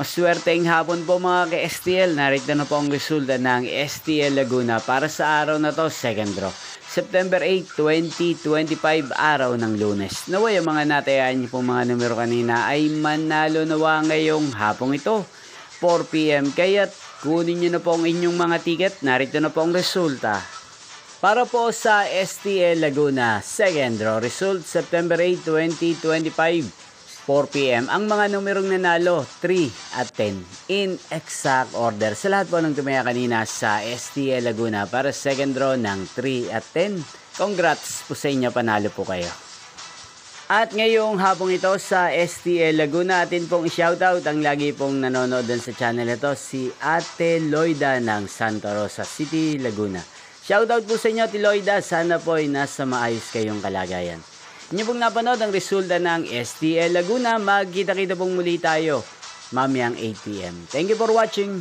Maswerteng hapon po mga ka-STL. Narito na po ang resulta ng STL Laguna para sa araw na to, second draw. September 8, 2025, araw ng Lunes. Naway ang mga natayaan niyo po mga numero kanina ay manalo nawa ngayong hapong ito, 4 PM. Kaya't kunin niyo na po ang inyong mga ticket. Narito na po ang resulta. Para po sa STL Laguna, second draw result, September 8, 2025. 4 PM. Ang mga numerong nanalo, 3 at 10 in exact order. Sa lahat po ng tumaya kanina sa STL Laguna para second draw ng 3 at 10. Congrats po sa inyo, panalo po kayo. At ngayong hapong ito sa STL Laguna, atin pong i-shoutout ang lagi pong nanonood din sa channel ito, si Ate Loida ng Santa Rosa City, Laguna. Shoutout po sa inyo, Ate Loida. Sana po ay nasa maayos kayong kalagayan. Inyo pong napanood ang resulta ng STL Laguna. Magkita-kita pong muli tayo mamayang 8 PM. Thank you for watching.